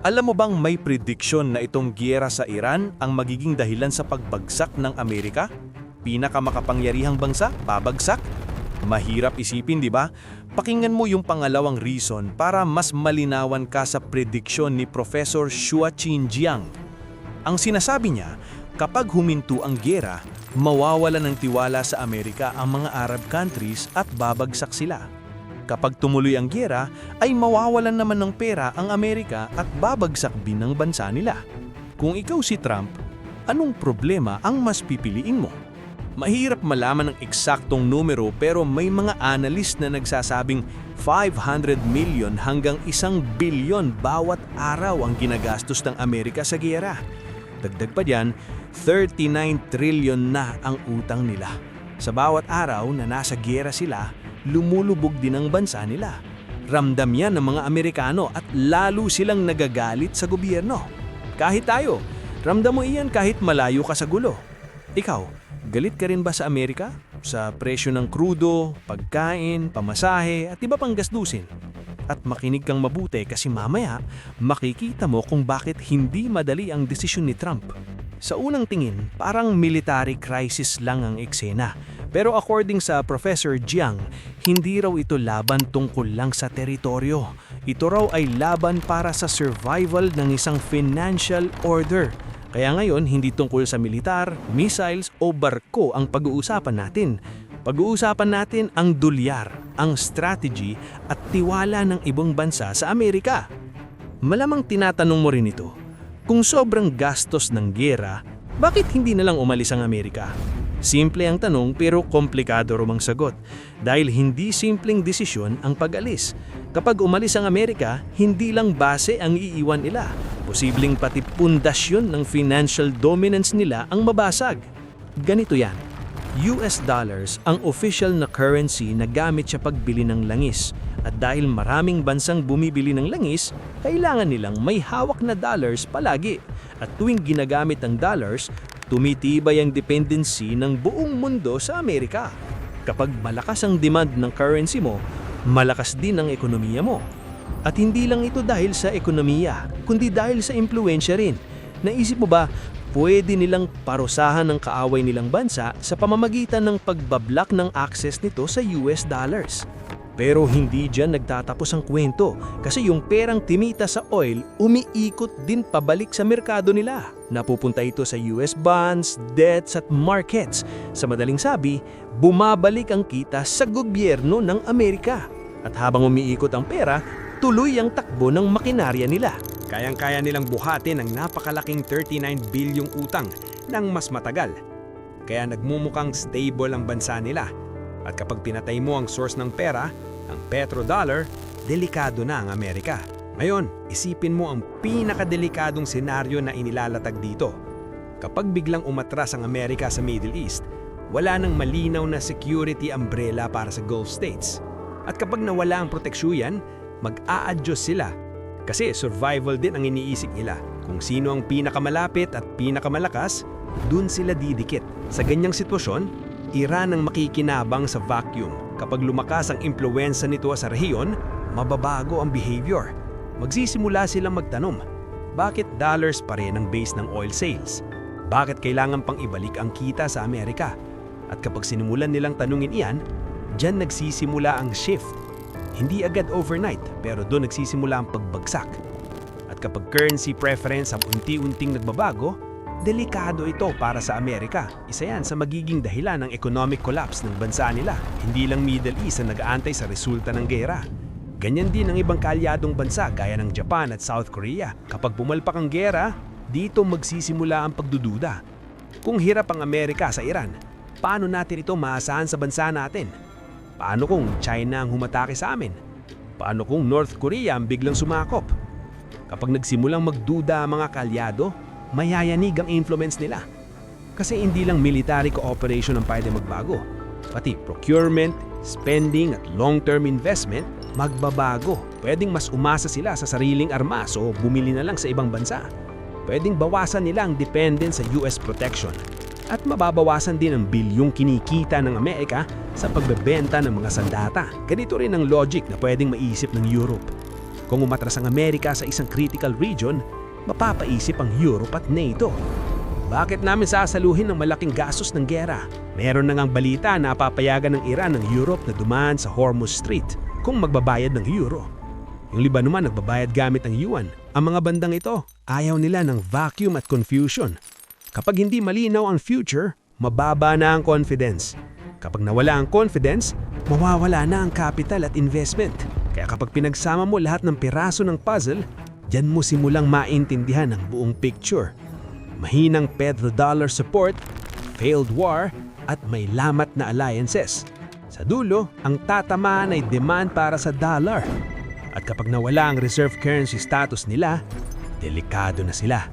Alam mo bang may prediksyon na itong giyera sa Iran ang magiging dahilan sa pagbagsak ng Amerika? Pinakamakapangyarihang bansa, babagsak? Mahirap isipin, di ba? Pakinggan mo yung pangalawang reason para mas malinawan ka sa prediksyon ni Professor Shua Qinjiang. Ang sinasabi niya, kapag huminto ang giyera, mawawala ng tiwala sa Amerika ang mga Arab countries at babagsak sila. Kapag tumuloy ang giyera, ay mawawalan naman ng pera ang Amerika at babagsak din ng bansa nila. Kung ikaw si Trump, anong problema ang mas pipiliin mo? Mahirap malaman ang eksaktong numero pero may mga analyst na nagsasabing 500 million hanggang 1 billion bawat araw ang ginagastos ng Amerika sa giyera. Dagdag pa diyan, 39 trillion na ang utang nila. Sa bawat araw na nasa giyera sila, lumulubog din ang bansa nila. Ramdam yan ng mga Amerikano at lalo silang nagagalit sa gobyerno. Kahit tayo, ramdam mo iyan kahit malayo ka sa gulo. Ikaw, galit ka rin ba sa Amerika? Sa presyo ng krudo, pagkain, pamasahe at iba pang gastusin? At makinig kang mabuti kasi mamaya makikita mo kung bakit hindi madali ang desisyon ni Trump. Sa unang tingin, parang military crisis lang ang eksena. Pero according sa Professor Jiang, hindi raw ito laban tungkol lang sa teritoryo. Ito raw ay laban para sa survival ng isang financial order. Kaya ngayon, hindi tungkol sa militar, missiles o barko ang pag-uusapan natin. Pag-uusapan natin ang dolyar, ang strategy at tiwala ng ibang bansa sa Amerika. Malamang tinatanong mo rin ito, kung sobrang gastos ng giyera, bakit hindi na lang umalis ang Amerika? Simple ang tanong pero komplikado rumang sagot dahil hindi simpleng desisyon ang pag-alis. Kapag umalis ang Amerika, hindi lang base ang iiwan nila. Posibleng pati pundasyon ng financial dominance nila ang mabasag. Ganito yan. US dollars ang official na currency na gamit sa pagbili ng langis. At dahil maraming bansang bumibili ng langis, kailangan nilang may hawak na dollars palagi. At tuwing ginagamit ang dollars, tumitibay ang dependency ng buong mundo sa Amerika. Kapag malakas ang demand ng currency mo, malakas din ang ekonomiya mo. At hindi lang ito dahil sa ekonomiya, kundi dahil sa impluensya rin. Naisip mo ba, pwede nilang parusahan ng kaaway nilang bansa sa pamamagitan ng pagbablock ng access nito sa US dollars? Pero hindi dyan nagtatapos ang kwento kasi yung perang timita sa oil umiikot din pabalik sa merkado nila. Napupunta ito sa US bonds, debts at markets. Sa madaling sabi, bumabalik ang kita sa gobyerno ng Amerika. At habang umiikot ang pera, tuloy ang takbo ng makinarya nila. Kayang-kaya nilang buhatin ang napakalaking 39 bilyong utang ng mas matagal. Kaya nagmumukhang stable ang bansa nila. At kapag pinatay mo ang source ng pera, ang petrodollar, delikado na ang Amerika. Ngayon, isipin mo ang pinakadelikadong senaryo na inilalatag dito. Kapag biglang umatras ang Amerika sa Middle East, wala nang malinaw na security umbrella para sa Gulf States. At kapag nawala ang proteksyon, mag-a-adjust sila. Kasi survival din ang iniisip nila. Kung sino ang pinakamalapit at pinakamalakas, dun sila didikit. Sa ganyang sitwasyon, Iran ang makikinabang sa vacuum. Kapag lumakas ang impluwensa nito sa rehiyon, mababago ang behavior. Magsisimula silang magtanong, bakit dollars pa rin ang base ng oil sales? Bakit kailangan pang ibalik ang kita sa Amerika? At kapag sinimulan nilang tanungin iyan, dyan nagsisimula ang shift. Hindi agad overnight, pero doon nagsisimula ang pagbagsak. At kapag currency preference ang unti-unting nagbabago, delikado ito para sa Amerika. Isa yan sa magiging dahilan ng economic collapse ng bansa nila. Hindi lang Middle East ang nag-aantay sa resulta ng gera. Ganyan din ang ibang kaalyadong bansa gaya ng Japan at South Korea. Kapag pumalpak ang gera, dito magsisimula ang pagdududa. Kung hirap ang Amerika sa Iran, paano natin ito maasahan sa bansa natin? Paano kung China ang humatake sa amin? Paano kung North Korea ang biglang sumakop? Kapag nagsimulang magduda ang mga kaalyado, mayayanig ang influence nila. Kasi hindi lang military cooperation ang pwede magbago. Pati procurement, spending at long-term investment magbabago. Pwedeng mas umasa sila sa sariling armas o bumili na lang sa ibang bansa. Pwedeng bawasan nila ang dependence sa US protection. At mababawasan din ang bilyong kinikita ng Amerika sa pagbebenta ng mga sandata. Ganito rin ang logic na pwedeng maisip ng Europe. Kung umatras ang Amerika sa isang critical region, mapapaisip ang Europe at NATO. Bakit namin sasaluhin ng malaking gastos ng gera? Meron na ngang balita na papayagan ng Iran ng Europe na dumaan sa Hormuz Strait kung magbabayad ng euro. Yung Liban naman nagbabayad gamit ng yuan. Ang mga bandang ito, ayaw nila ng vacuum at confusion. Kapag hindi malinaw ang future, mababa na ang confidence. Kapag nawala ang confidence, mawawala na ang capital at investment. Kaya kapag pinagsama mo lahat ng piraso ng puzzle, diyan mo simulang maintindihan ang buong picture. Mahinang petrodollar support, failed war, at may lamat na alliances. Sa dulo, ang tatamaan ay demand para sa dollar. At kapag nawala ang reserve currency status nila, delikado na sila.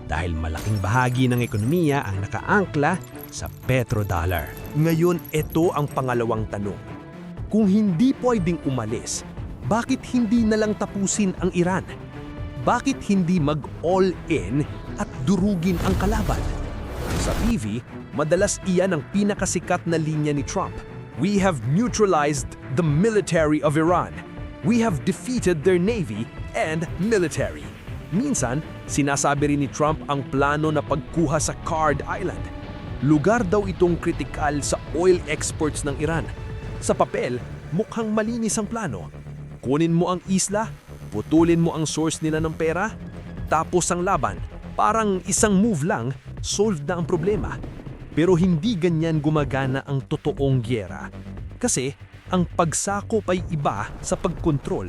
Dahil malaking bahagi ng ekonomiya ang nakaangkla sa petrodollar. Ngayon, ito ang pangalawang tanong. Kung hindi pwedeng umalis, bakit hindi na lang tapusin ang Iran? Bakit hindi mag-all-in at durugin ang kalaban? Sa TV, madalas iyan ang pinakasikat na linya ni Trump. We have neutralized the military of Iran. We have defeated their navy and military. Minsan, sinasabi rin ni Trump ang plano na pagkuha sa Card Island. Lugar daw itong kritikal sa oil exports ng Iran. Sa papel, mukhang malinis ang plano. Kunin mo ang isla, putulin mo ang source nila ng pera, tapos ang laban. Parang isang move lang, solved na ang problema. Pero hindi ganyan gumagana ang totoong gyera. Kasi ang pagsakop ay iba sa pagkontrol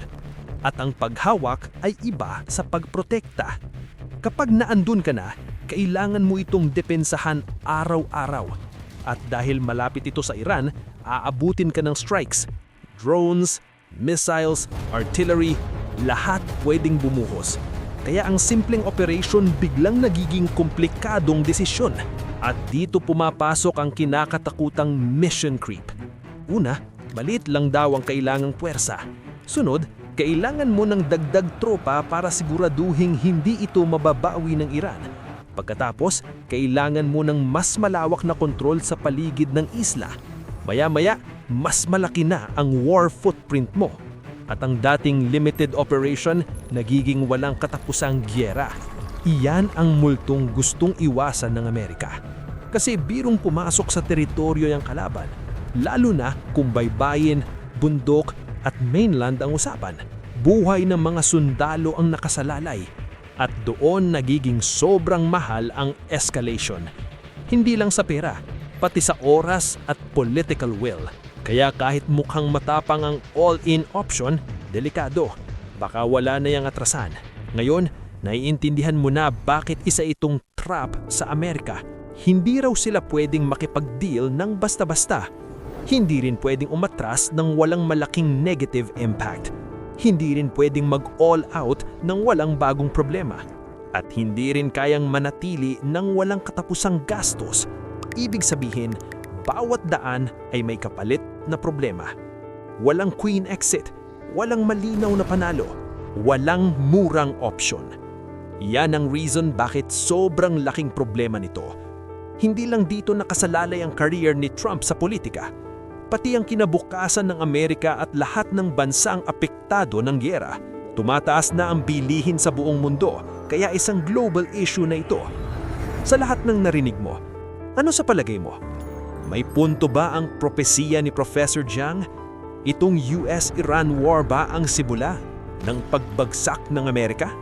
at ang paghawak ay iba sa pagprotekta. Kapag naandun ka na, kailangan mo itong depensahan araw-araw. At dahil malapit ito sa Iran, aabutin ka ng strikes, drones, missiles, artillery, lahat pwedeng bumuhos. Kaya ang simpleng operation biglang nagiging komplikadong desisyon. At dito pumapasok ang kinakatakutang mission creep. Una, maliit lang daw ang kailangang puwersa. Sunod, kailangan mo ng dagdag tropa para siguraduhing hindi ito mababawi ng Iran. Pagkatapos, kailangan mo ng mas malawak na kontrol sa paligid ng isla. Maya-maya, mas malaki na ang war footprint mo. At ang dating limited operation nagiging walang katapusang gyera. Iyan ang multong gustong iwasan ng Amerika. Kasi birong pumasok sa teritoryo yung kalaban, lalo na kung baybayin, bundok at mainland ang usapan. Buhay ng mga sundalo ang nakasalalay at doon nagiging sobrang mahal ang escalation. Hindi lang sa pera, pati sa oras at political will. Kaya kahit mukhang matapang ang all-in option, delikado. Baka wala na yang atrasan. Ngayon, naiintindihan mo na bakit isa itong trap sa Amerika. Hindi raw sila pwedeng makipag-deal ng basta-basta. Hindi rin pwedeng umatras ng walang malaking negative impact. Hindi rin pwedeng mag-all out ng walang bagong problema. At hindi rin kayang manatili ng walang katapusang gastos. Ibig sabihin, bawat daan ay may kapalit na problema. Walang queen exit, walang malinaw na panalo, walang murang option. Yan ang reason bakit sobrang laking problema nito. Hindi lang dito nakasalalay ang career ni Trump sa politika, pati ang kinabukasan ng Amerika at lahat ng bansang apektado ng gyera. Tumataas na ang bilihin sa buong mundo, kaya isang global issue na ito. Sa lahat ng narinig mo, ano sa palagay mo? May punto ba ang propesiya ni Professor Jiang? Itong US-Iran war ba ang simula ng pagbagsak ng Amerika?